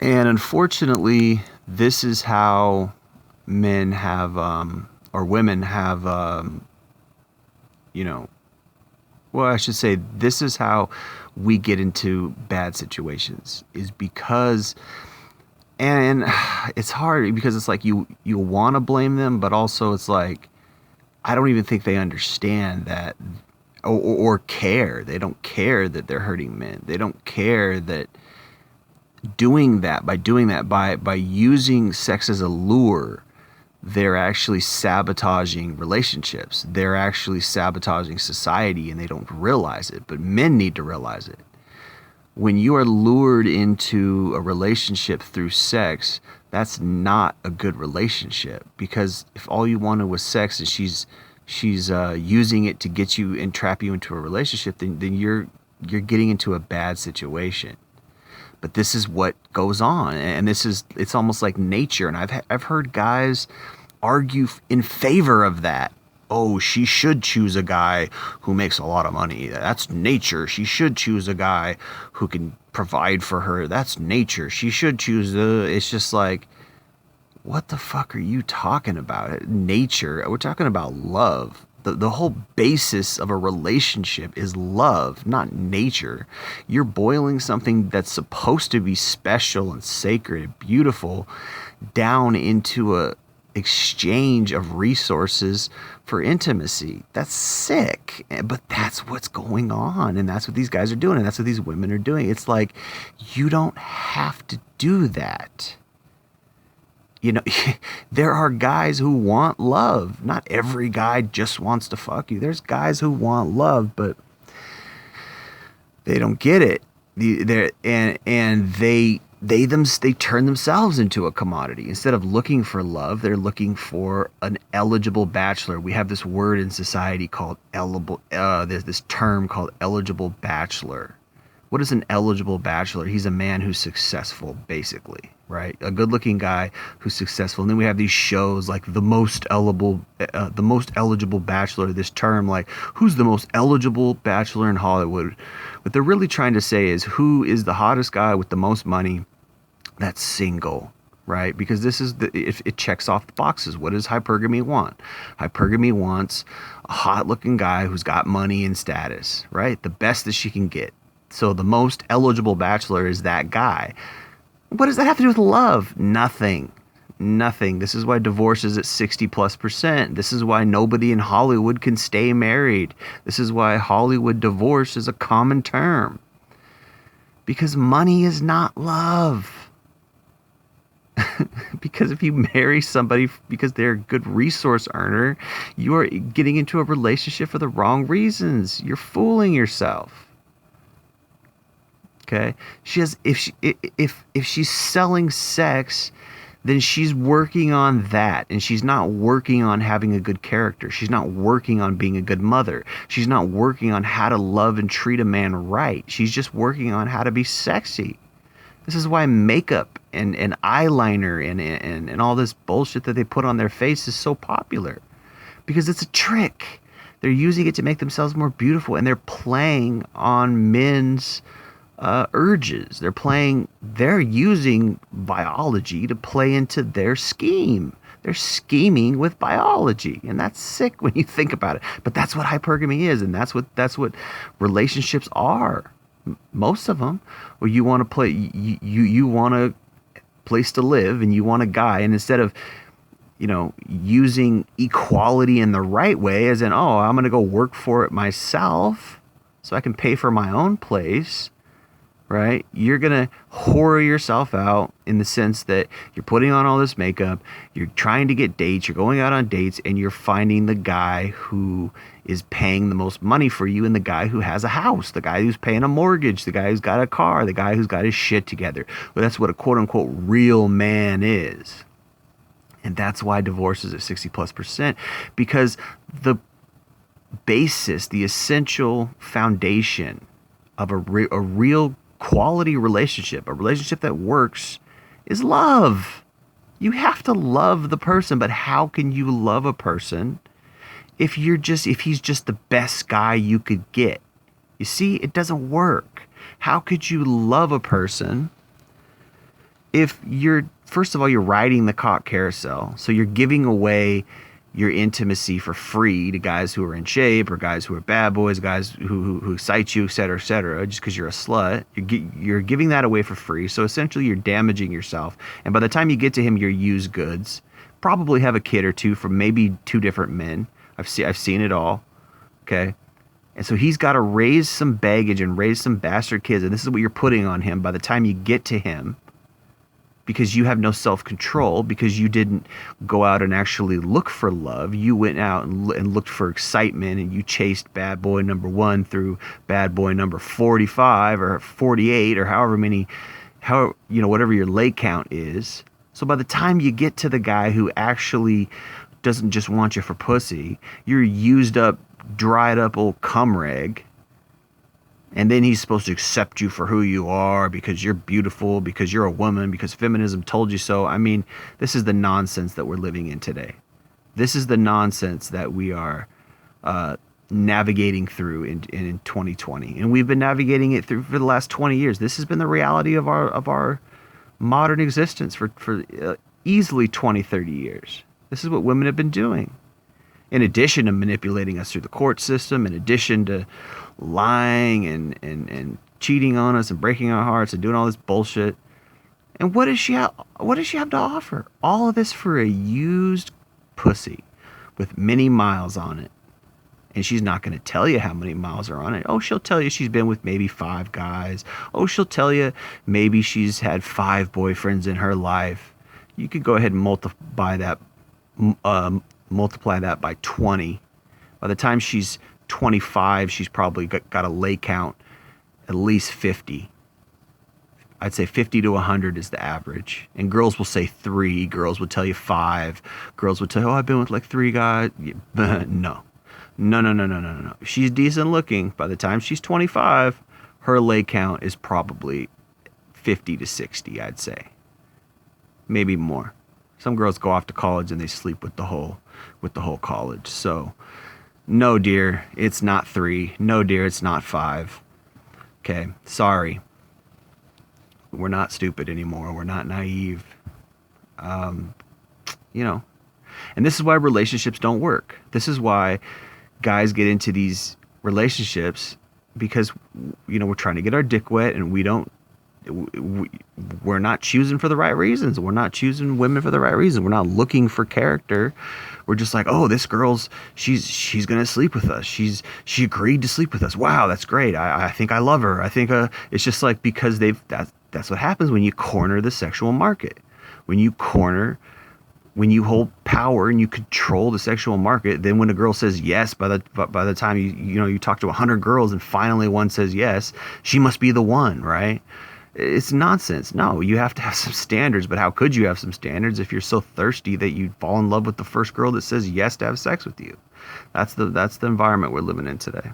And unfortunately, this is how men have, or women have, you know, well, I should say, this is how we get into bad situations, is because, and it's hard because it's like you want to blame them, but also it's like, I don't even think they understand that, or care. They don't care that they're hurting men. They don't care that by using sex as a lure, they're actually sabotaging relationships. They're actually sabotaging society, and they don't realize it. But men need to realize it. When you are lured into a relationship through sex, that's not a good relationship, because if all you wanted was sex and she's using it to get you and trap you into a relationship, then you're getting into a bad situation. But this is what goes on, and it's almost like nature. And I've heard guys argue in favor of that. Oh, she should choose a guy who makes a lot of money. That's nature. She should choose a guy who can provide for her. That's nature. She should choose it's just like, what the fuck are you talking about? Nature. We're talking about love. The whole basis of a relationship is love, not nature. You're boiling something that's supposed to be special and sacred and beautiful down into a exchange of resources for intimacy. That's sick. But that's what's going on, and that's what these guys are doing, and that's what these women are doing. It's like, you don't have to do that. You know, there are guys who want love. Not every guy just wants to fuck you. There's guys who want love, but they don't get it. They turn themselves into a commodity. Instead of looking for love, they're looking for an eligible bachelor. We have this word in society called eligible. There's this term called eligible bachelor. What is an eligible bachelor? He's a man who's successful, basically, right? A good-looking guy who's successful. And then we have these shows like the most eligible bachelor. This term, like, who's the most eligible bachelor in Hollywood? What they're really trying to say is, who is the hottest guy with the most money that's single, right? Because this is it checks off the boxes. What does hypergamy want? Hypergamy wants a hot-looking guy who's got money and status, right? The best that she can get. So the most eligible bachelor is that guy. What does that have to do with love? Nothing. This is why divorce is at 60+%. This is why nobody in Hollywood can stay married. This is why Hollywood divorce is a common term. Because money is not love. Because if you marry somebody because they're a good resource earner, you are getting into a relationship for the wrong reasons. You're fooling yourself. Okay, if she's selling sex, then she's working on that, and she's not working on having a good character. She's not working on being a good mother. She's not working on how to love and treat a man right. She's just working on how to be sexy. This is why makeup and eyeliner and all this bullshit that they put on their face is so popular, because it's a trick. They're using it to make themselves more beautiful, and they're playing on men's urges. They're using biology to play into their scheme. They're scheming with biology, and that's sick when you think about it. But that's what hypergamy is, and that's what relationships are. Most of them, where you want to you want a place to live, and you want a guy, and instead of using equality in the right way, as in, oh, I'm going to go work for it myself so I can pay for my own place. Right? You're going to whore yourself out in the sense that you're putting on all this makeup, you're trying to get dates, you're going out on dates, and you're finding the guy who is paying the most money for you, and the guy who has a house, the guy who's paying a mortgage, the guy who's got a car, the guy who's got his shit together. Well, that's what a quote-unquote real man is. And that's why divorce is at 60+%, because the basis, the essential foundation of a real quality relationship, a relationship that works, is love. You have to love the person, but how can you love a person if he's just the best guy you could get? You see, it doesn't work. How could you love a person if you're, first of all, you're riding the cock carousel, so you're giving away your intimacy for free to guys who are in shape or guys who are bad boys, guys who cite you, et cetera, just because you're a slut. You're giving that away for free. So essentially you're damaging yourself. And by the time you get to him, you're used goods. Probably have a kid or two from maybe 2 different men. I've seen it all. Okay. And so he's got to raise some baggage and raise some bastard kids. And this is what you're putting on him by the time you get to him, because you have no self-control, because you didn't go out and actually look for love. You went out and looked for excitement, and you chased bad boy number 1 through bad boy number 45 or 48 or however many, whatever your lay count is. So by the time you get to the guy who actually doesn't just want you for pussy, you're used up, dried up old cum rag. And then he's supposed to accept you for who you are because you're beautiful, because you're a woman, because feminism told you so. I mean, this is the nonsense that we're living in today. This is the nonsense that we are navigating through in 2020. And we've been navigating it through for the last 20 years. This has been the reality of our modern existence for easily 20, 30 years. This is what women have been doing. In addition to manipulating us through the court system, in addition to lying and cheating on us and breaking our hearts and doing all this bullshit. And what does she have to offer? All of this for a used pussy with many miles on it. And she's not going to tell you how many miles are on it. Oh, she'll tell you she's been with maybe 5 guys. Oh, she'll tell you maybe she's had 5 boyfriends in her life. You could go ahead and multiply that by 20. By the time she's 25, she's probably got a lay count at least 50. I'd say 50 to 100 is the average. And girls will say 3. Girls would tell you 5. Girls would tell you, oh, I've been with like 3 guys. No. If she's decent looking, by the time she's 25, her lay count is probably 50 to 60, I'd say. Maybe more. Some girls go off to college and they sleep with the whole college. So, no, dear, it's not 3. No, dear, it's not 5. Okay, sorry. We're not stupid anymore. We're not naive. And this is why relationships don't work. This is why guys get into these relationships, because, we're trying to get our dick wet, and we're not choosing for the right reasons. We're not choosing women for the right reasons. We're not looking for character. We're just like, oh, this girl's, she's going to sleep with us. She agreed to sleep with us. Wow, that's great. I think I love her. I think it's just like, because that's what happens when you corner the sexual market. When you hold power and you control the sexual market, then when a girl says yes, by the time you talk to 100 girls and finally one says yes, she must be the one, right? It's nonsense. No, you have to have some standards, but how could you have some standards if you're so thirsty that you fall in love with the first girl that says yes to have sex with you? That's the environment we're living in today.